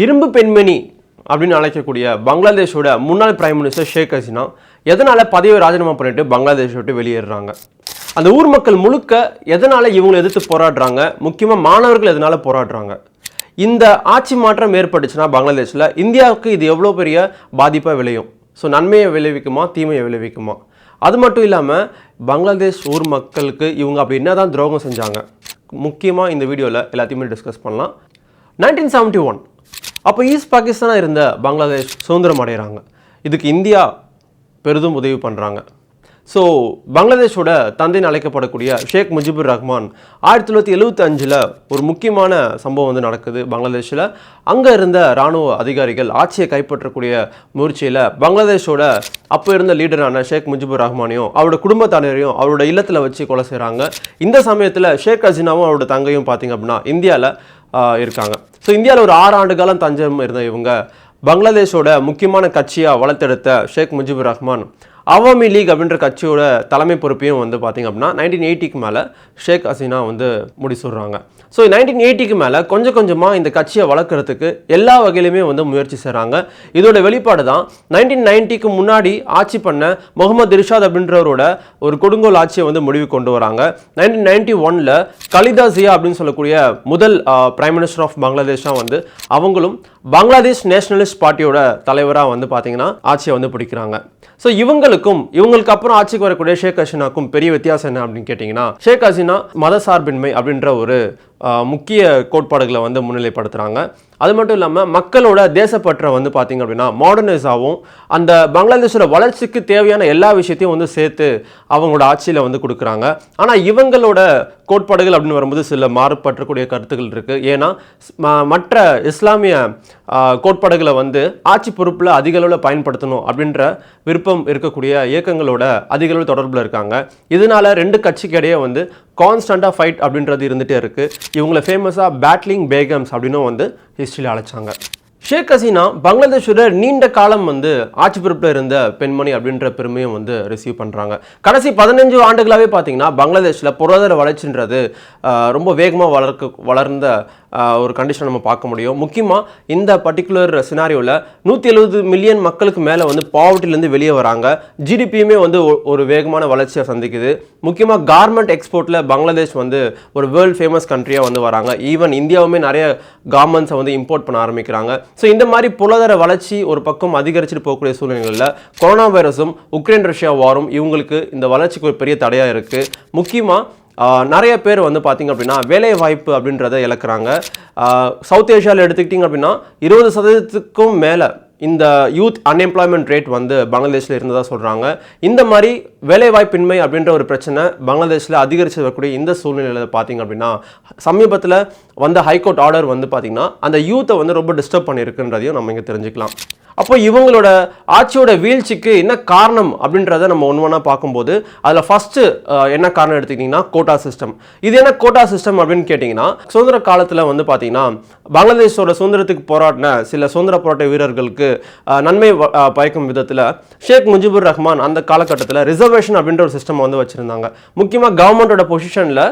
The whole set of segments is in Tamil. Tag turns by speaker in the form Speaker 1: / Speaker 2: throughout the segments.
Speaker 1: இரும்பு பெண்மணி அப்படின்னு அழைக்கக்கூடிய பங்களாதேஷோட முன்னாள் பிரைம் மினிஸ்டர் ஷேக் ஹசீனா எதனால் பதவியை ராஜினாமா பண்ணிட்டு பங்களாதேஷை விட்டு வெளியேறாங்க? அந்த ஊர் மக்கள் முழுக்க எதனால் இவங்களை எதிர்த்து போராடுறாங்க? முக்கியமாக மாணவர்கள் எதனால் போராடுறாங்க? இந்த ஆட்சி மாற்றம் ஏற்பட்டுச்சுன்னா பங்களாதேஷில் இந்தியாவுக்கு இது எவ்வளோ பெரிய பாதிப்பாக விளையும்? ஸோ நன்மையை விளைவிக்குமா, தீமையை விளைவிக்குமா? அது மட்டும் இல்லாமல் பங்களாதேஷ் ஊர் மக்களுக்கு இவங்க அப்படி என்ன தான் துரோகம் செஞ்சாங்க? முக்கியமாக இந்த வீடியோவில் எல்லாத்தையுமே டிஸ்கஸ் பண்ணலாம். 1971 அப்போ ஈஸ்ட் பாகிஸ்தானாக இருந்த பங்களாதேஷ் சுதந்திரம் அடைகிறாங்க. இதுக்கு இந்தியா பெரிதும் உதவி பண்ணுறாங்க. ஸோ பங்களாதேஷோட தந்தைன்னு அழைக்கப்படக்கூடிய ஷேக் முஜிபுர் ரஹ்மான் 1975 ஒரு முக்கியமான சம்பவம் நடக்குது பங்களாதேஷில். அங்கே இருந்த இராணுவ அதிகாரிகள் ஆட்சியை கைப்பற்றக்கூடிய முயற்சியில் பங்களாதேஷோட அப்போ இருந்த லீடரான ஷேக் முஜிபுர் ரஹ்மானையும் அவரோட குடும்பத்தாரையும் அவரோட இல்லத்தில் வச்சு கொலை செய்கிறாங்க. இந்த சமயத்தில் ஷேக் ஹசீனாவும் அவரோட தங்கையும் பார்த்திங்க அப்படின்னா இந்தியாவில் இருக்காங்க. ஸோ இந்தியாவில் ஒரு 6 ஆண்டு காலம் தஞ்சம் இருந்த இவங்க பங்களாதேஷோட முக்கியமான கட்சியாக வளர்த்தெடுத்த ஷேக் முஜிபுர் ரஹ்மான் அவாமி லீக் அப்படின்ற கட்சியோட தலைமை பொறுப்பையும் பார்த்திங்க அப்படின்னா 1980க்கு மேலே ஷேக் ஹசீனா முடிச்சுடுறாங்க. ஸோ 1980க்கு மேலே கொஞ்சம் கொஞ்சமாக இந்த கட்சியை வளர்க்குறதுக்கு எல்லா வகையிலுமே முயற்சி செய்கிறாங்க. இதோட வெளிப்பாடு தான் 1990க்கு முன்னாடி ஆட்சி பண்ண முகமது இர்ஷாத் அப்படின்றவரோட ஒரு கொடுங்கோல் ஆட்சியை முடிவு கொண்டு வராங்க. 1991 கலிதா ஜியா அப்படின்னு சொல்லக்கூடிய முதல் பிரைம் மினிஸ்டர் ஆஃப் பங்களாதேஷாக அவங்களும் பங்களாதேஷ் நேஷனலிஸ்ட் பார்ட்டியோட தலைவராக பார்த்தீங்கன்னா ஆட்சியை பிடிக்கிறாங்க. ஸோ இவங்களுக்கு அப்புறம் ஆட்சிக்கு வரக்கூடிய ஷேக் ஹசீனாக்கும் பெரிய வித்தியாசம் என்ன அப்படின்னு கேட்டிங்கன்னா, ஷேக் ஹசீனா மதசார்பின்மை அப்படின்ற ஒரு முக்கிய கோட்பாடுகளை முன்னிலைப்படுத்துகிறாங்க. அது மட்டும் இல்லாமல் மக்களோட தேசப்பற்றை பார்த்திங்க அப்படின்னா மாடர்னைஸாகவும் அந்த பங்களாதேஷோட வளர்ச்சிக்கு தேவையான எல்லா விஷயத்தையும் சேர்த்து அவங்களோட ஆட்சியில் கொடுக்குறாங்க. ஆனால் இவங்களோட கோட்பாடுகள் அப்படின்னு வரும்போது சில மாறுபற்றக்கூடிய கருத்துக்கள் இருக்குது. ஏன்னா மற்ற இஸ்லாமிய கோட்பாடுகளை ஆட்சி பொறுப்பில் அதிக அளவில் பயன்படுத்தணும் அப்படின்ற விருப்பம் இருக்கக்கூடிய இயக்கங்களோட அதிக அளவில் தொடர்பில் இருக்காங்க. இதனால 2 கட்சிக்கு இடையே கான்ஸ்டண்ட்டாக ஃபைட் அப்படின்றது இருந்துகிட்டே இருக்குது. இவங்களை ஃபேமஸாக பேட்லிங் பேகம்ஸ் அப்படின்னு ஹிஸ்ட்ரியில் அழைச்சாங்க. ஷேக் ஹசீனா பங்களாதேஷோட நீண்ட காலம் ஆட்சி பொறுப்பில் இருந்த பெண்மணி அப்படின்ற பெருமையும் ரிசீவ் பண்ணுறாங்க. கடைசி 15 ஆண்டுகளாகவே பார்த்தீங்கன்னா பங்களாதேஷில் பொருளாதார வளர்ச்சின்றது ரொம்ப வேகமாக வளர்ந்த ஒரு கண்டிஷன் நம்ம பார்க்க முடியும். முக்கியமாக இந்த பர்டிகுலர் சினாரியோவில் 170 மில்லியன் மக்களுக்கு மேலே பாவர்ட்டிலேருந்து வெளியே வராங்க. ஜிடிபியுமே ஒரு வேகமான வளர்ச்சியை சந்திக்குது. முக்கியமாக கார்மெண்ட் எக்ஸ்போர்ட்டில் பங்களாதேஷ் ஒரு வேர்ல்டு ஃபேமஸ் கண்ட்ரியாக வராங்க. ஈவன் இந்தியாவுமே நிறைய கார்மெண்ட்ஸை இம்போர்ட் பண்ண ஆரம்பிக்கிறாங்க. ஸோ இந்த மாதிரி பொருளாதார வளர்ச்சி ஒரு பக்கம் அதிகரிச்சுட்டு போகக்கூடிய சூழ்நிலைகளில் கொரோனா வைரஸும் உக்ரைன் ரஷ்யா வாரும் இவங்களுக்கு இந்த வளர்ச்சிக்கு ஒரு பெரிய தடையாக இருக்குது. முக்கியமாக நிறைய பேர் பார்த்திங்க அப்படின்னா வேலை வாய்ப்பு அப்படின்றத இழக்கிறாங்க. சவுத் ஏஷியாவில் எடுத்துக்கிட்டிங்க அப்படின்னா 20% மேலே இந்த யூத் அன்எம்ப்ளாய்மெண்ட் ரேட் பங்களாதேஷில் இருந்ததாக சொல்கிறாங்க. இந்த மாதிரி வேலைவாய்ப்பின்மை அப்படின்ற ஒரு பிரச்சனை பங்களாதேஷில் அதிகரித்து வரக்கூடிய இந்த சூழ்நிலையில் பார்த்திங்க அப்படின்னா சமீபத்தில் ஹைகோர்ட் ஆர்டர் பார்த்திங்கன்னா அந்த யூத்தை ரொம்ப டிஸ்டர்ப் பண்ணியிருக்குன்றதையும் நம்ம இங்கே தெரிஞ்சுக்கலாம். அப்போ இவங்களோட ஆட்சியோட வீழ்ச்சிக்கு என்ன காரணம் அப்படின்றத நம்ம ஒன்றா பார்க்கும்போது அதில் ஃபஸ்ட்டு என்ன காரணம் எடுத்துக்கிட்டிங்கன்னா கோட்டா சிஸ்டம். இது என்ன கோட்டா சிஸ்டம் அப்படின்னு கேட்டிங்கன்னா, சுதந்திர காலத்தில் பார்த்தீங்கன்னா பங்களாதேஷோட சுதந்திரத்துக்கு போராடின சில சுதந்திர போராட்ட வீரர்களுக்கு நன்மை பயக்கும் விதத்தில் ஷேக் முஜிபுர் ரஹ்மான் அந்த காலகட்டத்தில் ரிசர்வேஷன் அப்படின்ற ஒரு சிஸ்டம் வச்சுருந்தாங்க. முக்கியமாக கவர்மெண்டோட பொசிஷனில்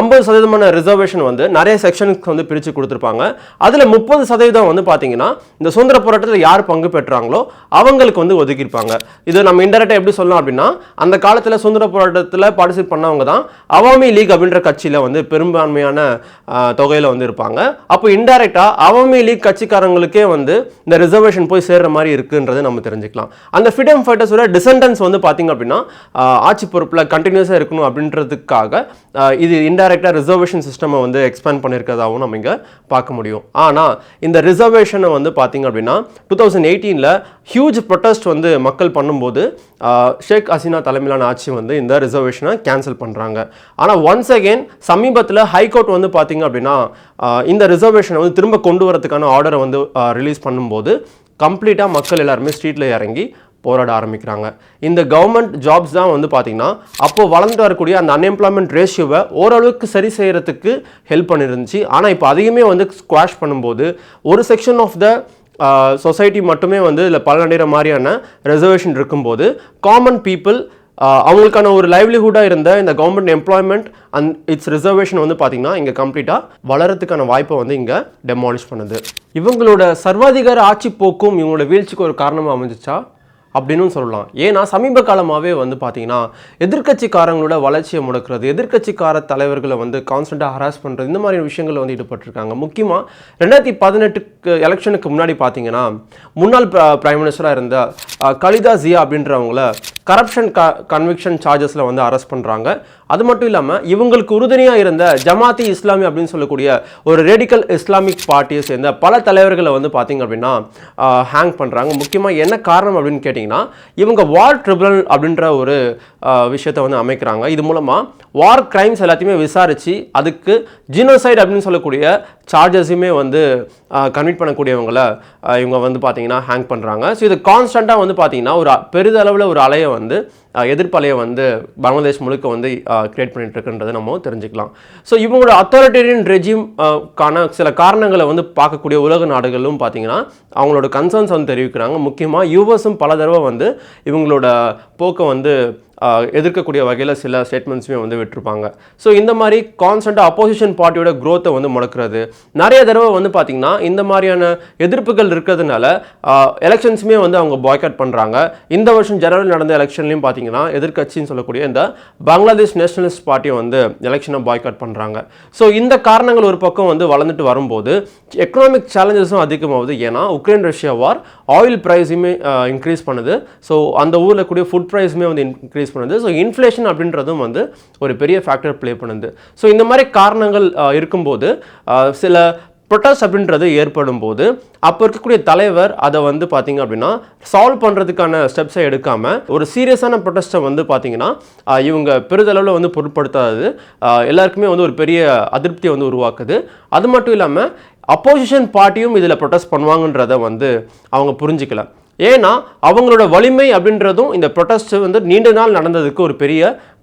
Speaker 1: 50% ரிசர்வேஷன் நிறைய செக்ஷனுக்கு பிரித்து கொடுத்துருப்பாங்க. அதில் 30% பார்த்தீங்கன்னா இந்த சுதந்திர போராட்டத்தில் யார் பங்கு பெற்றாங்களோ அவங்களுக்கு ஒதுக்கியிருப்பாங்க. இது நம்ம இன்டெரக்டாக எப்படி சொல்லலாம் அப்படின்னா, அந்த காலத்தில் சுதந்திர போராட்டத்தில் பார்ட்டிசிபேட் பண்ணவங்க தான் அவாமி லீக் அப்படின்ற கட்சியில் பெரும்பான்மையான தொகையில் இருப்பாங்க. அப்போ இன்டெரக்டாக அவாமி லீக் கட்சிக்காரங்களுக்கே இந்த ரிசர்வேஷன் போய் சேர்ற மாதிரி இருக்குன்றதை நம்ம தெரிஞ்சுக்கலாம். அந்த ஃப்ரீடம் ஃபைட்டர்ஸோட டிசெண்டன்ஸ் பார்த்தீங்க அப்படின்னா ஆட்சி பொறுப்பில் கண்டினியூஸாக இருக்கணும் அப்படின்றதுக்காக இது இன்டெரக்டாக ரிசர்வேஷன் சிஸ்டமை எக்ஸ்பேண்ட் பண்ணியிருக்கிறதாகவும் நம்ம இங்கே பார்க்க முடியும். ஆனால் இந்த ரிசர்வேஷனை பார்த்தீங்க அப்படின்னா 2018 ஹியூஜ் ப்ரொட்டஸ்ட் மக்கள் பண்ணும்போது ஷேக் ஹசீனா தலைமையிலான ஆட்சி இந்த ரிசர்வேஷனை கேன்சல் பண்ணுறாங்க. ஆனால் ஒன்ஸ் அகெயின் சமீபத்தில் ஹைகோர்ட் பார்த்தீங்க அப்படின்னா இந்த ரிசர்வேஷனை திரும்ப கொண்டு வரதுக்கான ஆர்டரை ரிலீஸ் பண்ணும்போது கம்ப்ளீட்டாக மக்கள் எல்லாருமே ஸ்ட்ரீட்டில் இறங்கி போராட ஆரம்பிக்கிறாங்க. இந்த கவர்மெண்ட் ஜாப்ஸ் தான் பார்த்தீங்கன்னா அப்போது வளர்ந்து வரக்கூடிய அந்த அன்எம்ப்ளாய்மெண்ட் ரேஷியோவை ஓரளவுக்கு சரி செய்கிறதுக்கு ஹெல்ப் பண்ணிருந்துச்சு. ஆனால் இப்போ அதையுமே ஸ்குவாஷ் பண்ணும்போது ஒரு செக்ஷன் ஆஃப் த சொசைட்டி மட்டுமே இதில் பலனடைகிற மாதிரியான ரிசர்வேஷன் இருக்கும்போது காமன் பீப்புள் அவங்களுக்கான ஒரு லைவ்லிஹுட்டாக இருந்த இந்த government employment and it's reservation வந்து பார்த்தீங்கன்னா இங்கே கம்ப்ளீட்டாக வளரத்துக்கான வாய்ப்பை வந்து இங்கே டெமாலிஷ் பண்ணுது. இவங்களோட சர்வாதிகார ஆட்சி போக்கும் இவங்களோட வீழ்ச்சிக்கு ஒரு காரணமாக அமைஞ்சிச்சா அப்படின்னு சொல்லலாம். ஏன்னா சமீப காலமாகவே வந்து பார்த்தீங்கன்னா எதிர்க்கட்சிக்காரங்களோட வளர்ச்சியை முடக்கிறது, எதிர்க்கட்சிக்கார தலைவர்களை வந்து கான்ஸ்டண்ட்டாக ஹராஸ் பண்ணுறது, இந்த மாதிரி விஷயங்கள் வந்து ஈடுபட்டிருக்காங்க. முக்கியமாக 2018 எலெக்ஷனுக்கு முன்னாடி பார்த்தீங்கன்னா முன்னாள் பிரைம் மினிஸ்டராக இருந்த கலிதா ஜியா அப்படின்றவங்கள கரப்ஷன் கன்விக்ஷன் சார்ஜஸில் வந்து அரெஸ்ட் பண்ணுறாங்க. அது மட்டும் இல்லாமல் இவங்களுக்கு உறுதுணையாக இருந்த ஜமாத்தி இஸ்லாமி அப்படின்னு சொல்லக்கூடிய ஒரு ரேடிக்கல் இஸ்லாமிக் பார்ட்டியை சேர்ந்த பல தலைவர்களை வந்து பார்த்தீங்க அப்படின்னா ஹேங் பண்ணுறாங்க. முக்கியமாக என்ன காரணம் அப்படின்னு கேட்டிங்கன்னா இவங்க வார் ட்ரிபுனல் அப்படின்ற ஒரு விஷயத்தை வந்து அமைக்கிறாங்க. இது மூலமாக வார் கிரைம்ஸ் எல்லாத்தையுமே விசாரித்து அதுக்கு ஜினோசைட் அப்படின்னு சொல்லக்கூடிய சார்ஜஸையுமே வந்து கன்விட் பண்ணக்கூடியவங்களை இவங்க வந்து பார்த்தீங்கன்னா ஹேங் பண்ணுறாங்க. ஸோ இது கான்ஸ்டண்ட்டாக வந்து பார்த்தீங்கன்னா ஒரு பெரிதளவில் ஒரு அலையை வந்து எதிர்ப்பலையை வந்து பங்களாதேஷ் முழுக்க வந்து கிரியேட் பண்ணிட்டு இருக்குன்றதை நம்ம தெரிஞ்சுக்கலாம். ஸோ இவங்களோட அத்தாரிட்டேரியன் ரெஜிம் கான சில காரணங்களை வந்து பார்க்கக்கூடிய உலக நாடுகளும் பார்த்தீங்கன்னா அவங்களோட கன்சர்ன்ஸ் வந்து தெரிவிக்கிறாங்க. முக்கியமாக யூஎஸும் பல தடவை வந்து இவங்களோட போக்கை வந்து எதிர்க்கக்கூடிய வகையில் சில ஸ்டேட்மெண்ட்ஸுமே வந்து விட்டுருப்பாங்க. ஸோ இந்த மாதிரி கான்ஸ்டண்ட்டாக அப்போசிஷன் பார்ட்டியோட க்ரோத்தை வந்து முடக்கிறது, நிறைய தடவை வந்து பார்த்திங்கன்னா இந்த மாதிரியான எதிர்ப்புகள் இருக்கிறதுனால எலெக்ஷன்ஸுமே வந்து அவங்க பாய்காட் பண்ணுறாங்க. இந்த வருஷம் ஜனவரி நடந்த எலெக்ஷன்லையும் பார்த்தீங்கன்னா எதிர்க்கட்சின்னு சொல்லக்கூடிய இந்த பங்களாதேஷ் நேஷனலிஸ்ட் பார்ட்டியை வந்து எலெக்ஷனை பாய்காட் பண்ணுறாங்க. ஸோ இந்த காரணங்கள் ஒரு பக்கம் வந்து வளர்ந்துட்டு வரும்போது எக்கனாமிக் சேலஞ்சஸும் அதிகமாகுது. ஏன்னா உக்ரைன் ரஷ்யா வார் ஆயில் ப்ரைஸுமே இன்க்ரீஸ் பண்ணுது. ஸோ அந்த ஊரில் கூடிய ஃபுட் ப்ரைஸுமே வந்து இன்க்ரீஸ் பண்ணுது. ஸோ இன்ஃப்ளேஷன் அப்படின்றதும் வந்து ஒரு பெரிய ஃபேக்டர் ப்ளே பண்ணுது. ஸோ இந்த மாதிரி காரணங்கள் இருக்கும்போது சில ப்ரொட்டஸ்ட் அப்படின்றது ஏற்படும் போது அப்போ இருக்கக்கூடிய தலைவர் அதை வந்து பார்த்தீங்க அப்படின்னா சால்வ் பண்ணுறதுக்கான ஸ்டெப்ஸை எடுக்காமல் ஒரு சீரியஸான ப்ரொட்டஸ்ட்டை வந்து பார்த்தீங்கன்னா இவங்க பெரிதளவில் வந்து பொருட்படுத்தாதது எல்லாருக்குமே வந்து ஒரு பெரிய அதிருப்தியை வந்து உருவாக்குது. அது மட்டும் இல்லாமல் அப்போசிஷன் பார்ட்டியும் இதில் ப்ரொட்டஸ்ட் பண்ணுவாங்கன்றதை வந்து அவங்க புரிஞ்சிக்கல. ஏன்னா அவங்களோட வலிமை அப்படின்றதும் இந்த ப்ரொட்டஸ்ட் வந்து நீண்ட நாள் நடந்ததுக்கு ஒரு பெரிய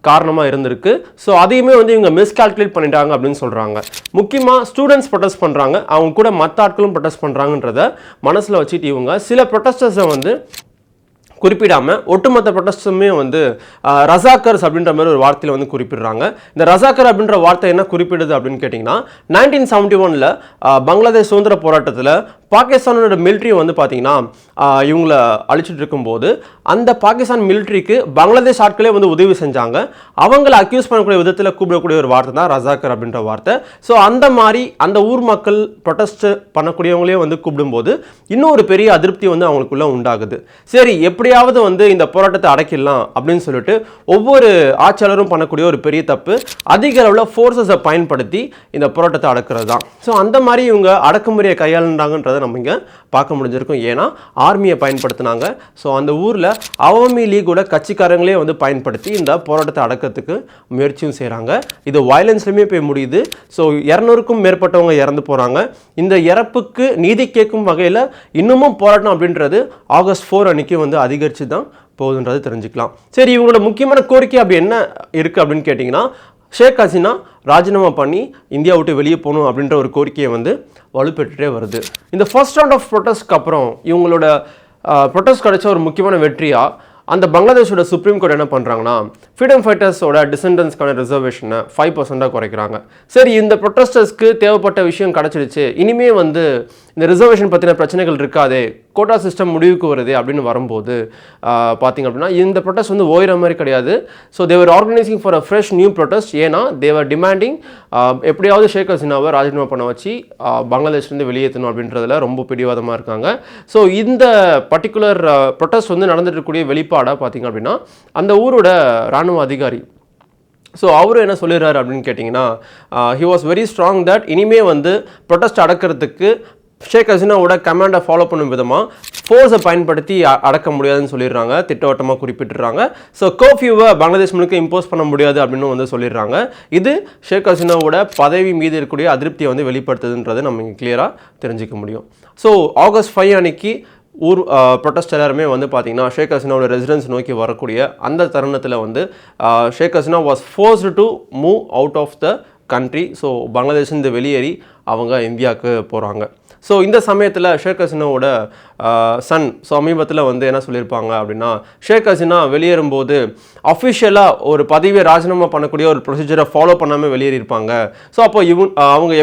Speaker 1: காரணமாக இருந்திருக்கு. ஸோ அதையுமே வந்து இவங்க மிஸ்கால்குலேட் பண்ணிட்டாங்க அப்படின்னு சொல்கிறாங்க. முக்கியமாக ஸ்டூடெண்ட்ஸ் ப்ரொட்டஸ்ட் பண்ணுறாங்க, அவங்க கூட மற்ற ஆட்களும் ப்ரொட்டஸ்ட் பண்ணுறாங்கன்றத மனசில் வச்சுட்டு இவங்க சில ப்ரொட்டஸ்டர்ஸை வந்து குறிப்பிடாமல் ஒட்டுமொத்த ப்ரொட்டஸ்ட்டுமே வந்து ரசாக்கர்ஸ் அப்படின்ற மாதிரி ஒரு வார்த்தையில் வந்து குறிப்பிடுறாங்க. இந்த ரசாக்கர் அப்படின்ற வார்த்தை என்ன குறிப்பிடுது அப்படின்னு கேட்டிங்கன்னா 1971 பங்களாதேஷ் சுதந்திர போராட்டத்தில் பாகிஸ்தானோட மிலிட்ரி வந்து பார்த்தீங்கன்னா இவங்களை அழிச்சிட்டு இருக்கும்போது அந்த பாகிஸ்தான் மிலிட்ரிக்கு பங்களாதேஷ் ஆட்களே வந்து உதவி செஞ்சாங்க. அவங்களை அக்யூஸ் பண்ணக்கூடிய விதத்தில் கூப்பிடக்கூடிய ஒரு வார்த்தை தான் ரசாக்கர் அப்படின்ற வார்த்தை. ஸோ அந்த மாதிரி அந்த ஊர் மக்கள் ப்ரொட்டஸ்ட் பண்ணக்கூடியவங்களே வந்து கூப்பிடும்போது இன்னும் ஒரு பெரிய அதிருப்தி வந்து அவங்களுக்குள்ள உண்டாகுது. சரி, எப்படியாவது வந்து இந்த போராட்டத்தை அடக்கிடலாம் அப்படின்னு சொல்லிட்டு ஒவ்வொரு ஆட்சியாளரும் பண்ணக்கூடிய ஒரு பெரிய தப்பு அதிக அளவில் ஃபோர்ஸஸை பயன்படுத்தி இந்த போராட்டத்தை அடக்கிறது தான். ஸோ அந்த மாதிரி இவங்க அடக்குமுறையை கையாளுறாங்கன்றதை நம்ம இங்கே பார்க்க முடிஞ்சிருக்கும். ஏன்னா ஆர்மியை பயன்படுத்தினாங்க. ஸோ அந்த ஊரில் அவாமி லீகோட கட்சிக்காரங்களே வந்து பயன்படுத்தி இந்த போராட்டத்தை அடக்கிறதுக்கு முயற்சியும் செய்கிறாங்க. இது வயலன்ஸ்லையுமே போய் முடியுது. ஸோ 200க்கும் மேற்பட்டவங்க இறந்து போகிறாங்க. இந்த இறப்புக்கு நீதி கேட்கும் வகையில் இன்னமும் போராட்டம் அப்படின்றது ஆகஸ்ட் 4 அன்னைக்கு வந்து அதிகரித்து தான் போகுதுன்றது தெரிஞ்சுக்கலாம். சரி, இவங்களோட முக்கியமான கோரிக்கை அப்படி என்ன இருக்குது அப்படின்னு கேட்டிங்கன்னா ஷேக் ஹசீனா ராஜினாமா பண்ணி இந்தியா விட்டு வெளியே போகணும் அப்படின்ற ஒரு கோரிக்கையை வந்து வலுப்பெற்றுட்டே வருது. இந்த ஃபர்ஸ்ட் ரவுண்ட் ஆஃப் ப்ரொட்டஸ்ட்க்கு அப்புறம் இவங்களோட ப்ரொட்டஸ்ட் கிடைச்ச ஒரு முக்கியமான வெற்றியாக அந்த பங்களாதேஷோட சுப்ரீம் கோர்ட் என்ன பண்ணுறாங்கன்னா ஃப்ரீடம் ஃபைட்டர்ஸோட டிசெண்டன்ஸ்க்கான ரிசர்வேஷனை 5% குறைக்கிறாங்க. சரி, இந்த ப்ரொட்டஸ்டர்ஸ்க்கு தேவைப்பட்ட விஷயம் கிடச்சிடுச்சு, இனிமே வந்து இந்த ரிசர்வேஷன் பற்றின பிரச்சனைகள் இருக்காதே, கோட்டா சிஸ்டம் முடிவுக்கு வருது அப்படின்னு வரும்போது பார்த்திங்க அப்படின்னா இந்த ப்ரொட்டஸ்ட் வந்து ஓயிற மாதிரி கிடையாது. So they are organising for a fresh new protest. ஏன்னா தேவர் டிமாண்டிங் எப்படியாவது ஷேக் ஹசீனாவை ராஜினாமா பண்ண வச்சு பங்களாதேஷ்லேருந்து வெளியேற்றணும் அப்படின்றதுல ரொம்ப பிடிவாதமாக இருக்காங்க. ஸோ இந்த பர்டிகுலர் ப்ரொட்டஸ்ட் வந்து நடந்துட்டு இருக்கக்கூடிய வெளிப்பாடாக பார்த்திங்க அப்படின்னா அந்த ஊரோட இராணுவ அதிகாரி ஸோ அவரும் என்ன சொல்லிடுறாரு அப்படின்னு கேட்டிங்கன்னா he was very strong that இனிமே வந்து ப்ரொட்டஸ்ட் அடக்கிறதுக்கு ஷேக் ஹசீனாவோட கமாண்டை ஃபாலோ பண்ணும் விதமாக ஃபோர்ஸை பயன்படுத்தி அடக்க முடியாதுன்னு சொல்லிடுறாங்க, திட்டவட்டமாக குறிப்பிட்டுறாங்க. ஸோ கர்ஃப்யூவை பங்களாதேஷ் முழுக்க இம்போஸ் பண்ண முடியாது அப்படின்னு வந்து சொல்லிடுறாங்க. இது ஷேக் ஹசீனாவோட பதவி மீது இருக்கக்கூடிய அதிருப்தியை வந்து வெளிப்படுத்துதுன்றதை நம்ம இங்கே கிளியராக தெரிஞ்சிக்க முடியும். ஸோ ஆகஸ்ட் 5 அன்னைக்கு ஊர் ப்ரொட்டஸ்ட் எல்லாருமே வந்து பார்த்திங்கன்னா ஷேக் ஹசீனாவோட ரெசிடென்ஸ் நோக்கி வரக்கூடிய அந்த தருணத்தில் வந்து Sheikh Hasina was forced to move out of the country. So பங்களாதேஷ்லேருந்து வெளியேறி அவங்க இந்தியாவுக்கு போகிறாங்க. ஸோ இந்த சமயத்தில் ஷேக் ஹசீனாவோட சன் சமீபத்தில் வந்து என்ன சொல்லியிருப்பாங்க அப்படின்னா, ஷேக் ஹசீனா வெளியேறும்போது அஃபிஷியலாக ஒரு பதவியை ராஜினாமா பண்ணக்கூடிய ஒரு ப்ரொசீஜரை ஃபாலோ பண்ணாமல் வெளியேறியிருப்பாங்க. ஸோ அப்போ அவங்க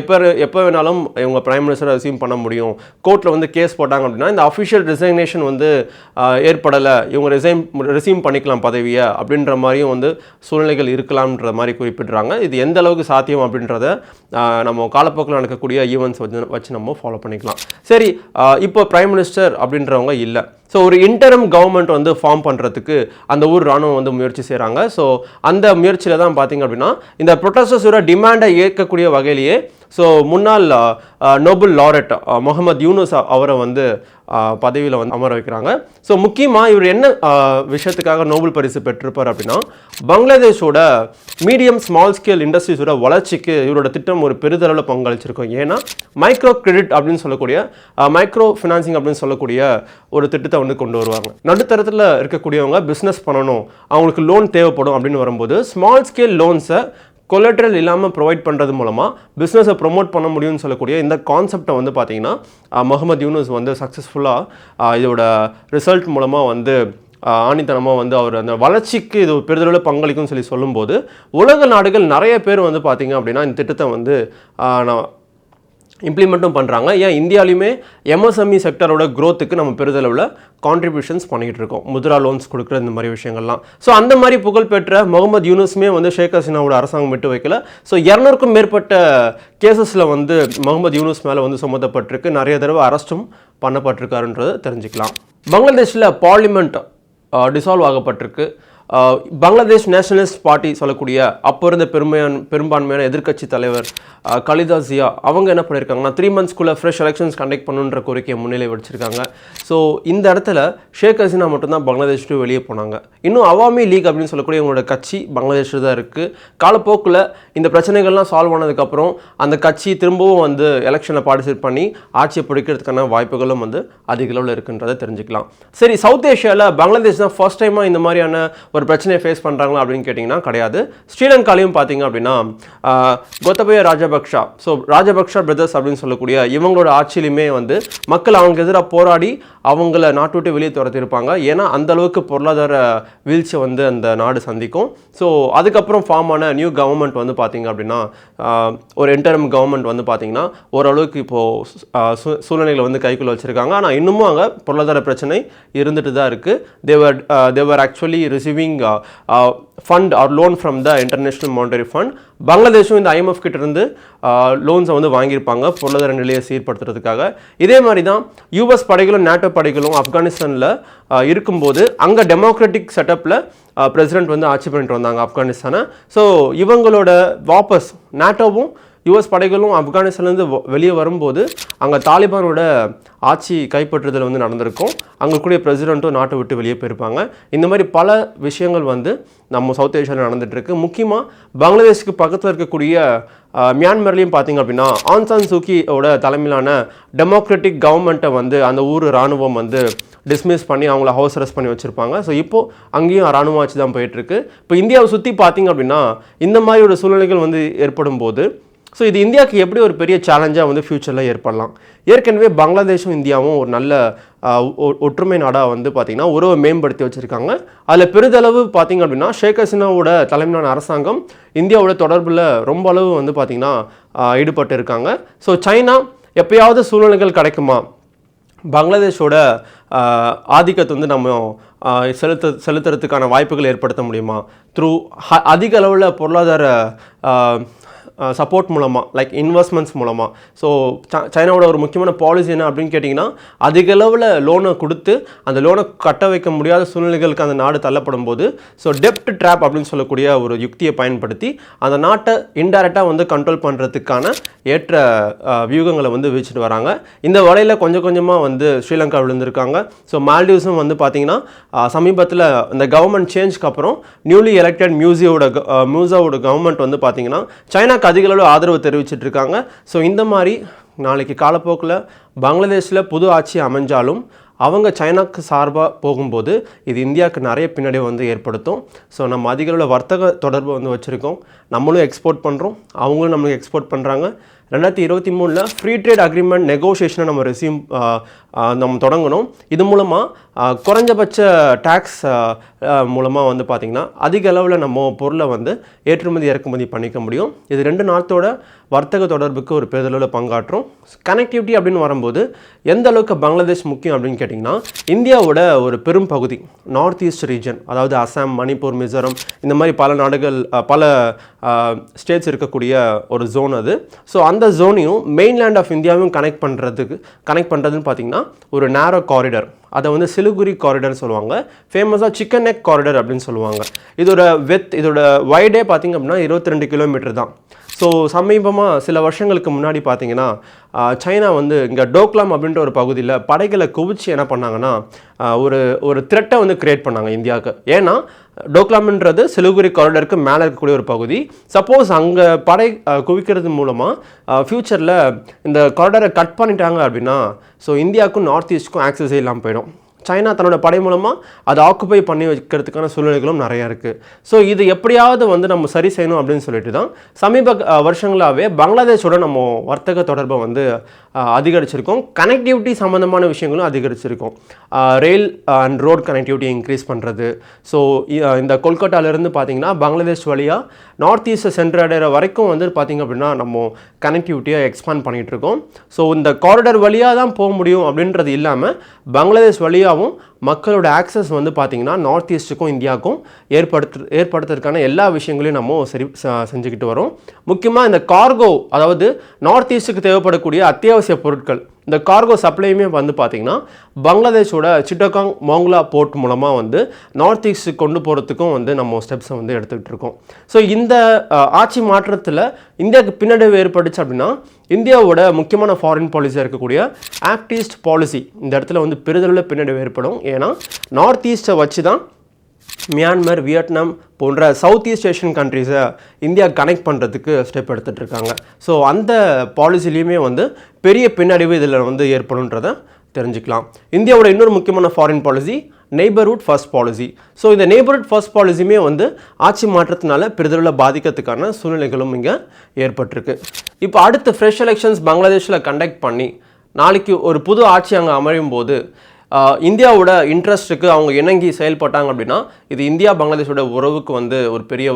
Speaker 1: எப்போ வேணாலும் இவங்க பிரைம் மினிஸ்டரை ரிசீவ் பண்ண முடியும். கோர்ட்டில் வந்து கேஸ் போட்டாங்க அப்படின்னா இந்த அஃபிஷியல் ரிசைக்னேஷன் வந்து ஏற்படலை, இவங்க ரிசீவ் பண்ணிக்கலாம் பதவியை அப்படின்ற மாதிரியும் வந்து சூழ்நிலைகள் இருக்கலாம்ன்ற மாதிரி குறிப்பிட்றாங்க. இது எந்த அளவுக்கு சாத்தியம் அப்படின்றத நம்ம காலப்போக்கில் நடக்கக்கூடிய ஈவெண்ட்ஸ் வச்சு நம்ம ஃபாலோ பண்ணிக்கலாம். சரி, இப்போ பிரைம் மினிஸ்டர் அப்படின்றவங்க இல்லை. ஸோ ஒரு இன்டரம் கவர்மெண்ட் வந்து ஃபார்ம் பண்ணுறதுக்கு அந்த ஊர் ராணுவம் வந்து முயற்சி செய்கிறாங்க. ஸோ அந்த முயற்சியில் தான் பார்த்தீங்க அப்படின்னா இந்த ப்ரொட்டஸ்டர்ஸோட டிமாண்டை ஏற்கக்கூடிய வகையிலேயே ஸோ முன்னாள் நோபல் லாரெட் முகமது யூனுஸ் அவரை வந்து பதவியில் வந்து அமர வைக்கிறாங்க. ஸோ முக்கியமாக இவர் என்ன விஷயத்துக்காக நோபல் பரிசு பெற்றிருப்பார் அப்படின்னா, பங்களாதேஷோட மீடியம் ஸ்மால் ஸ்கேல் இண்டஸ்ட்ரீஸோட வளர்ச்சிக்கு இவரோட திட்டம் ஒரு பெரிதளவில் பங்களிச்சிருக்கும். ஏன்னா மைக்ரோ கிரெடிட் அப்படின்னு சொல்லக்கூடிய மைக்ரோ ஃபினான்சிங் அப்படின்னு சொல்லக்கூடிய ஒரு திட்டத்தை வந்து கொண்டு வருவாங்க. நடுத்தரத்தில் இருக்கக்கூடியவங்க பிஸ்னஸ் பண்ணணும், அவங்களுக்கு லோன் தேவைப்படும் அப்படின்னு வரும்போது ஸ்மால் ஸ்கேல் லோன்ஸை கொலட்ரல் இல்லாமல் ப்ரொவைட் பண்ணுறது மூலமாக பிஸ்னஸை ப்ரொமோட் பண்ண முடியும்னு சொல்லக்கூடிய இந்த கான்செப்டை வந்து பார்த்திங்கன்னா முகமது யூனுஸ் வந்து சக்ஸஸ்ஃபுல்லாக இதோட ரிசல்ட் மூலமாக வந்து ஆணித்தனமாக வந்து அவர் அந்த வளர்ச்சிக்கு இது பெரிதளவில் பங்களிக்கும்னு சொல்லும்போது உலக நாடுகள் நிறைய பேர் வந்து பார்த்திங்க அப்படின்னா இந்த திட்டத்தை வந்து நான் இம்ப்ளிமெண்ட்டும் பண்ணுறாங்க. ஏன் இந்தியாலையுமே எம்எஸ்எம்இ செக்டரோட க்ரோத்துக்கு நம்ம பெரிதளவில் கான்ட்ரிபியூஷன்ஸ் பண்ணிக்கிட்டு இருக்கோம், முத்ரா லோன்ஸ் கொடுக்குற இந்த மாதிரி விஷயங்கள்லாம். ஸோ அந்த மாதிரி புகழ்பெற்ற முகமது யூனுஸுமே வந்து ஷேக் ஹசீனாவோட அரசாங்கம் விட்டு வைக்கல. ஸோ 200க்கும் மேற்பட்ட கேசஸில் வந்து முகமது யூனுஸ் மேலே வந்து சுமத்தப்பட்டிருக்கு, நிறைய தடவை அரெஸ்ட்டும் பண்ணப்பட்டிருக்காருன்றதை தெரிஞ்சுக்கலாம். பங்களாதேஷில் பார்லிமெண்ட் டிசால்வ் ஆகப்பட்டிருக்கு. பங்களாதேஷ் நேஷனலிஸ்ட் பார்ட்டி சொல்லக்கூடிய அப்போ இருந்த பெரும்பான்மையான எதிர்க்கட்சி தலைவர் கலிதா ஜியா அவங்க என்ன பண்ணியிருக்காங்கன்னா 3 monthsக்குள்ளே ஃப்ரெஷ் எலெக்ஷன்ஸ் கண்டக்ட் பண்ணுன்ற கோரிக்கையை முன்னிலை வச்சிருக்காங்க. ஸோ இந்த இடத்துல ஷேக் ஹசீனா மட்டும்தான் பங்களாதேஷ் வெளியே போனாங்க. இன்னும் அவாமி லீக் அப்படின்னு சொல்லக்கூடிய இவங்களோட கட்சி பங்களாதேஷில் தான் இருக்குது. காலப்போக்கில் இந்த பிரச்சனைகள்லாம் சால்வ் ஆனதுக்கப்புறம் அந்த கட்சி திரும்பவும் வந்து எலெக்ஷனில் பார்ட்டிசிபேட் பண்ணி ஆட்சியை பிடிக்கிறதுக்கான வாய்ப்புகளும் வந்து அதிக அளவில் இருக்குன்றதை தெரிஞ்சுக்கலாம். சரி, சவுத் ஏஷியாவில் பங்களாதேஷ் தான் ஃபர்ஸ்ட் டைமாக இந்த மாதிரியான ஒரு பிரச்சனையை ஃபேஸ் பண்ணுறாங்களா அப்படின்னு கேட்டிங்கன்னா கிடையாது. ஸ்ரீலங்காலையும் பார்த்தீங்க அப்படின்னா கோத்தபய ராஜபக்ஷா, ஸோ ராஜபக்ஷா பிரதர்ஸ் அப்படின்னு சொல்லக்கூடிய இவங்களோட ஆட்சியிலுமே வந்து மக்கள் அவங்களுக்கு எதிராக போராடி அவங்கள நாட்டு விட்டு வெளியே துரத்திருப்பாங்க. ஏன்னா அந்த அளவுக்கு பொருளாதார வீழ்ச்சி வந்து அந்த நாடு சந்திக்கும். ஸோ அதுக்கப்புறம் ஃபார்ம் ஆன நியூ கவர்மெண்ட் வந்து பார்த்தீங்க அப்படின்னா ஒரு இன்டரம் கவர்மெண்ட் வந்து பார்த்தீங்கன்னா ஓரளவுக்கு இப்போது சூழ்நிலைகளை வந்து கைக்குள்ள வச்சுருக்காங்க. ஆனால் இன்னமும் அங்கே பொருளாதார பிரச்சனை இருந்துட்டு தான் இருக்குது. They're actually receiving fund or loan from the international monetary fund. பங்களாதேஷும் இந்த ஐஎம்எஃப் கிட்ட இருந்து லோன்ஸை வந்து வாங்கியிருப்பாங்க பொருளாதார நிலையை சீர்படுத்துறதுக்காக. இதே மாதிரி தான் யூஎஸ் படைகளும் நேட்டோ படைகளும் ஆப்கானிஸ்தானில் இருக்கும்போது அங்கே டெமோக்ராட்டிக் செட்டப்பில் பிரசிடென்ட் வந்து ஆட்சி பண்ணிட்டு வந்தாங்க ஆப்கானிஸ்தானை. ஸோ இவங்களோட வாபஸ் நேட்டோவும் யூஎஸ் படைகளும் ஆப்கானிஸ்தான்லேருந்து வெளியே வரும்போது அங்கே தாலிபானோட ஆட்சி கைப்பற்றுதல் வந்து நடந்திருக்கும். அங்கே கூடிய பிரசிடென்ட்டும் நாட்டை விட்டு வெளியே போயிருப்பாங்க. இந்த மாதிரி பல விஷயங்கள் வந்து நம்ம சவுத் ஏஷியாவில் நடந்துகிட்ருக்கு. முக்கியமாக பங்களாதேஷுக்கு பக்கத்தில் இருக்கக்கூடிய மியான்மர்லேயும் பார்த்திங்க அப்படின்னா ஆங் சான் சூக்கியோட தலைமையிலான டெமோக்ராட்டிக் கவர்மெண்ட்டை வந்து அந்த ஊர் இராணுவம் வந்து டிஸ்மிஸ் பண்ணி அவங்கள ஹவுஸ் அரெஸ்ட் பண்ணி வச்சுருப்பாங்க. ஸோ இப்போது அங்கேயும் இராணுவ ஆட்சி தான் போயிட்டுருக்கு. இப்போ இந்தியாவை சுற்றி பார்த்திங்க அப்படின்னா இந்த மாதிரி ஒரு சூழ்நிலைகள் வந்து ஏற்படும் போது ஸோ இது இந்தியாவுக்கு எப்படி ஒரு பெரிய சேலஞ்சாக வந்து ஃப்யூச்சரில் ஏற்படலாம். ஏற்கனவே பங்களாதேஷும் இந்தியாவும் ஒரு நல்ல ஒற்றுமை நாடாக வந்து பார்த்திங்கன்னா உறவை மேம்படுத்தி வச்சுருக்காங்க. அதில் பெரிதளவு பார்த்திங்க அப்படின்னா ஷேக் ஹசீனாவோட தலைமையிலான அரசாங்கம் இந்தியாவோட தொடர்பில் ரொம்ப அளவு வந்து பார்த்திங்கன்னா ஈடுபட்டு இருக்காங்க. ஸோ சைனா எப்பயாவது சூழ்நிலைகள் கிடைக்குமா, பங்களாதேஷோட ஆதிக்கத்தை வந்து நம்ம செலுத்துறதுக்கான வாய்ப்புகள் ஏற்படுத்த முடியுமா த்ரூ அதிக அளவில் பொருளாதார சப்போர்ட் மூலமாக, லைக் இன்வெஸ்ட்மெண்ட்ஸ் மூலமாக. ஸோ சைனாவோட ஒரு முக்கியமான பாலிசி என்ன அப்படின்னு கேட்டிங்கன்னா அதிக அளவில் லோனை கொடுத்து அந்த லோனை கட்ட வைக்க முடியாத சூழ்நிலைகளுக்கு அந்த நாடு தள்ளப்படும் போது ஸோ டெப்ட் ட்ராப் அப்படின்னு சொல்லக்கூடிய ஒரு யுக்தியை பயன்படுத்தி அந்த நாட்டை இன்டைரக்டாக வந்து கண்ட்ரோல் பண்ணுறதுக்கான ஏற்ற வியூகங்களை வந்து வீச்சிட்டு வராங்க. இந்த வலையில் கொஞ்சம் கொஞ்சமாக வந்து ஸ்ரீலங்கா விழுந்திருக்காங்க. ஸோ மால்டீவ்ஸும் வந்து பார்த்திங்கன்னா சமீபத்தில் இந்த கவர்மெண்ட் சேஞ்சுக்கு அப்புறம் நியூலி எலெக்டட் மியூசாவோட கவர்மெண்ட் வந்து பார்த்திங்கன்னா சைனாக்கு அதிக அளவு ஆதரவு தெரிவிச்சிட்டு இருக்காங்க. ஸோ இந்த மாதிரி நாளைக்கு காலப்போக்கில் பங்களாதேஷில் புது ஆட்சி அமைஞ்சாலும் அவங்க சைனாக்கு சார்பாக போகும்போது இது இந்தியாவுக்கு நிறைய பின்னடைவு வந்து ஏற்படுத்தும். ஸோ நம்ம அதிக அளவில் வர்த்தக தொடர்பு வந்து வச்சுருக்கோம். நம்மளும் எக்ஸ்போர்ட் பண்ணுறோம், அவங்களும் நம்மளுக்கு எக்ஸ்போர்ட் பண்ணுறாங்க. 2023 ஃப்ரீ ட்ரேட் அக்ரிமெண்ட் நெகோசியேஷனை நம்ம தொடங்கணும். இது மூலமாக குறைஞ்சபட்ச டேக்ஸ் மூலமாக வந்து பார்த்திங்கன்னா அதிக அளவில் நம்ம பொருளை வந்து ஏற்றுமதி இறக்குமதி பண்ணிக்க முடியும். இது 2 நாட்டோட வர்த்தக தொடர்புக்கு ஒரு பெரிதளவில் பங்காற்றும். கனெக்டிவிட்டி அப்படின்னு வரும்போது எந்த அளவுக்கு பங்களாதேஷ் முக்கியம் அப்படின்னு கேட்டிங்கன்னா, இந்தியாவோட ஒரு பெரும் பகுதி நார்த் ஈஸ்ட் ரீஜன், அதாவது அசாம், மணிப்பூர், மிசோரம், இந்த மாதிரி பல நாடுகள், பல ஸ்டேட்ஸ் இருக்கக்கூடிய ஒரு ஜோன் அது. ஸோ அந்த ஜோனையும் மெயின்லேண்ட் ஆஃப் இந்தியாவையும் கனெக்ட் பண்ணுறதுன்னு பார்த்திங்கன்னா ஒரு நேரோ காரிடர், அதை வந்து சிலிகுரி காரிடர் சொல்லுவாங்க. ஃபேமஸாக சிக்கன் நெக் காரிடர் அப்படின்னு சொல்லுவாங்க. இதோட வைடே பார்த்திங்க அப்படின்னா 22 கிலோமீட்டர் தான். ஸோ சமீபமாக சில வருஷங்களுக்கு முன்னாடி பார்த்தீங்கன்னா சைனா வந்து இங்கே டோக்லாம் அப்படின்ற ஒரு பகுதியில் படைகளை குவிச்சு என்ன பண்ணாங்கன்னா ஒரு த்ரெட்டை வந்து கிரியேட் பண்ணாங்க இந்தியாவுக்கு. ஏன்னா டோக்லாம்ன்றது சிலிகுரி காரிடருக்கு மேலே இருக்கக்கூடிய ஒரு பகுதி. சப்போஸ் அங்கே படை குவிக்கிறது மூலமாக ஃப்யூச்சரில் இந்த காரிடரை கட் பண்ணிட்டாங்க அப்படின்னா ஸோ இந்தியாவுக்கும் நார்த் ஈஸ்ட்டுக்கும் ஆக்சஸே இல்லாமல் போயிடும். சைனா தன்னோட படை மூலமாக அதை ஆக்குபை பண்ணி வைக்கிறதுக்கான சூழ்நிலைகளும் நிறையா இருக்குது. ஸோ இது எப்படியாவது வந்து நம்ம சரி செய்யணும் அப்படின்னு சொல்லிட்டு தான் சமீப வருஷங்களாகவே பங்களாதேஷோட நம்ம வர்த்தக தொடர்பை வந்து அதிகரிச்சிருக்கோம். கனெக்டிவிட்டி சம்மந்தமான விஷயங்களும் அதிகரிச்சிருக்கோம். ரெயில் அண்ட் ரோட் கனெக்டிவிட்டியை இன்க்ரீஸ் பண்ணுறது. ஸோ இந்த கொல்கட்டாவிலேருந்து பார்த்திங்கன்னா பங்களாதேஷ் வழியாக நார்த் ஈஸ்ட்டை சென்றடைகிற வரைக்கும் வந்து பார்த்திங்க அப்படின்னா நம்ம கனெக்டிவிட்டியை எக்ஸ்பாண்ட் பண்ணிகிட்ருக்கோம். ஸோ இந்த காரிடர் வழியாக தான் போக முடியும் அப்படின்றது இல்லாமல் பங்களாதேஷ் வழியாகவும் மக்களோட ஆக்சஸ் வந்து பார்த்திங்கன்னா நார்த் ஈஸ்ட்டுக்கும் இந்தியாவுக்கும் ஏற்படுத்துறதுக்கான எல்லா விஷயங்களையும் நம்ம செஞ்சுக்கிட்டு வரோம். முக்கியமாக இந்த கார்கோ, அதாவது நார்த் ஈஸ்ட்டுக்கு தேவைப்படக்கூடிய அத்தியாவசிய பொருட்கள், இந்த கார்கோ சப்ளையுமே வந்து பார்த்திங்கன்னா பங்களாதேஷோட சிட்டகாங் மோங்லா போர்ட் மூலமாக வந்து நார்த் ஈஸ்ட்டுக்கு கொண்டு போகிறதுக்கும் வந்து நம்ம ஸ்டெப்ஸை வந்து எடுத்துக்கிட்டு இருக்கோம். ஸோ இந்த ஆட்சி மாற்றத்தில் இந்தியாவுக்கு பின்னடைவு ஏற்பட்டுச்சு அப்படின்னா இந்தியாவோட முக்கியமான ஃபாரின் பாலிசியாக இருக்கக்கூடிய ஆக்ட் ஈஸ்ட் பாலிசி இந்த இடத்துல வந்து பெரிதளவில் பின்னடைவு ஏற்படும். ஏன்னா நார்த் ஈஸ்ட்டை வச்சு தான் மியான்மர், வியட்நாம் போன்ற சவுத் ஈஸ்ட் ஏஷியன் கண்ட்ரீஸை இந்தியா கனெக்ட் பண்ணுறதுக்கு ஸ்டெப் எடுத்துகிட்டு இருக்காங்க. ஸோ அந்த பாலிசிலையுமே வந்து பெரிய பின்னடைவு இதில் வந்து ஏற்படும்ன்றதை தெரிஞ்சுக்கலாம். இந்தியாவோட இன்னொரு முக்கியமான foreign policy neighbourhood first policy. So இந்த நெய்பர்ஹுட் ஃபர்ஸ்ட் பாலிசியுமே வந்து ஆட்சி மாற்றத்தினால பெரிதளவில் பாதிக்கிறதுக்கான சூழ்நிலைகளும் இங்கே ஏற்பட்டிருக்கு. இப்போ அடுத்த ஃப்ரெஷ் எலெக்ஷன்ஸ் பங்களாதேஷில் கண்டக்ட் பண்ணி நாளைக்கு ஒரு புது ஆட்சி அங்கே அமையும் போது இந்தியாவோட இன்ட்ரெஸ்ட்டுக்கு அவங்க இணங்கி செயல்பட்டாங்க அப்படின்னா இது இந்தியா பங்களாதேஷோட உறவுக்கு வந்து ஒரு பெரிய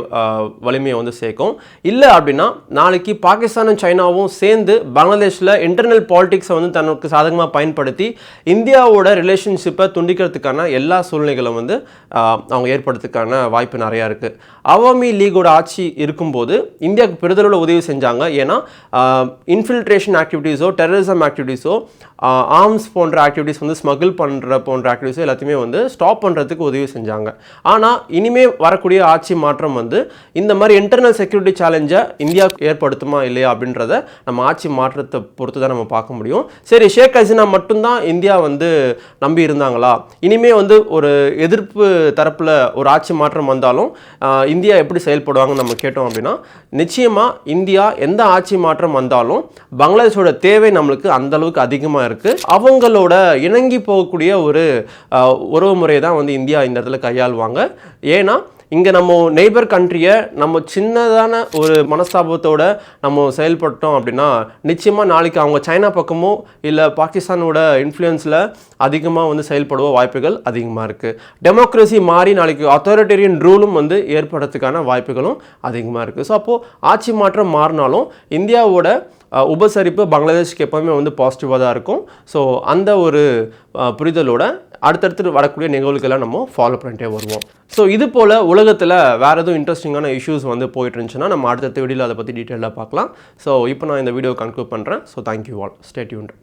Speaker 1: வலிமையை வந்து சேர்க்கும். இல்லை அப்படின்னா நாளைக்கு பாகிஸ்தானும் சைனாவும் சேர்ந்து பங்களாதேஷில் இன்டர்னல் பாலிடிக்ஸை வந்து தனக்கு சாதகமாக பயன்படுத்தி இந்தியாவோட ரிலேஷன்ஷிப்பை துண்டிக்கிறதுக்கான எல்லா சூழ்நிலைகளும் வந்து அவங்க ஏற்படுறதுக்கான வாய்ப்பு நிறையா இருக்குது. அவாமி லீகோட ஆட்சி இருக்கும்போது இந்தியாவுக்கு பெரிதளவில் உதவி செஞ்சாங்க. ஏன்னா இன்ஃபில்ட்ரேஷன் ஆக்டிவிட்டீஸோ, டெரரிசம் ஆக்டிவிட்டீஸோ, ஆர்ம்ஸ் போன்ற ஆக்டிவிட்டீஸ் வந்து ஸ்மகிள் பண்ணுற போன்ற ஆக்டிவிட்டீஸோ எல்லாத்தையுமே வந்து ஸ்டாப் பண்ணுறதுக்கு உதவி செஞ்சாங்க. ஆனால் இனிமேல் வரக்கூடிய ஆட்சி மாற்றம் வந்து இந்த மாதிரி இன்டர்னல் செக்யூரிட்டி சேலஞ்சை இந்தியாவுக்கு ஏற்படுத்துமா இல்லையா அப்படின்றத நம்ம ஆட்சி மாற்றத்தை பொறுத்து தான் நம்ம பார்க்க முடியும். சரி, ஷேக் ஹசீனா மட்டும்தான் இந்தியா வந்து நம்பி இருந்தாங்களா? இனிமேல் வந்து ஒரு எதிர்ப்பு தரப்பில் ஒரு ஆட்சி மாற்றம் வந்தாலும் இந்தியா எப்படி செயல்படுவாங்கன்னு நம்ம கேட்டோம் அப்படின்னா நிச்சயமாக இந்தியா எந்த ஆட்சி மாற்றம் வந்தாலும் பங்களாதேஷோட தேவை நம்மளுக்கு அந்தளவுக்கு அதிகமாக இருக்குது. அவங்களோட இணங்கி போகக்கூடிய ஒரு உறவு முறையை தான் வந்து இந்தியா இந்த இடத்துல கையாளுவாங்க. ஏன்னா இங்கே நம்ம நெய்பர் கண்ட்ரியை நம்ம சின்னதான ஒரு மனஸ்தாபத்தோட நம்ம செயல்பட்டோம் அப்படின்னா நிச்சயமாக நாளைக்கு அவங்க சைனா பக்கமோ இல்லை பாகிஸ்தானோட இன்ஃப்ளூயன்ஸில் அதிகமாக வந்து செயல்படுவ வாய்ப்புகள் அதிகமாக இருக்குது. டெமோக்ரஸி மாறி நாளைக்கு அத்தாரிட்டேரியன் ரூலும் வந்து ஏற்படுறதுக்கான வாய்ப்புகளும் அதிகமாக இருக்குது. ஸோ அப்போது ஆட்சி மாற்றம் மாறினாலும் இந்தியாவோட உபசரிப்பு பங்களாதேஷ்க்கு எப்போவுமே வந்து பாசிட்டிவாக தான் இருக்கும். ஸோ அந்த ஒரு புரிதலோட அடுத்தடுத்து வரக்கூடிய நிகழ்வுகளை நம்ம ஃபாலோ பண்ணிட்டே வருவோம். ஸோ இது போல் உலகத்தில் வேறு எதுவும் இன்ட்ரெஸ்டிங்கான இஷ்யூஸ் வந்து போயிட்டு இருந்துச்சுன்னா நம்ம அடுத்தடுத்த வீடியோவில் அதை பற்றி டீட்டெயிலாக பார்க்கலாம். ஸோ இப்போ நான் இந்த வீடியோ கன்க்ளூட் பண்ணுறேன். So thank you all, stay tuned.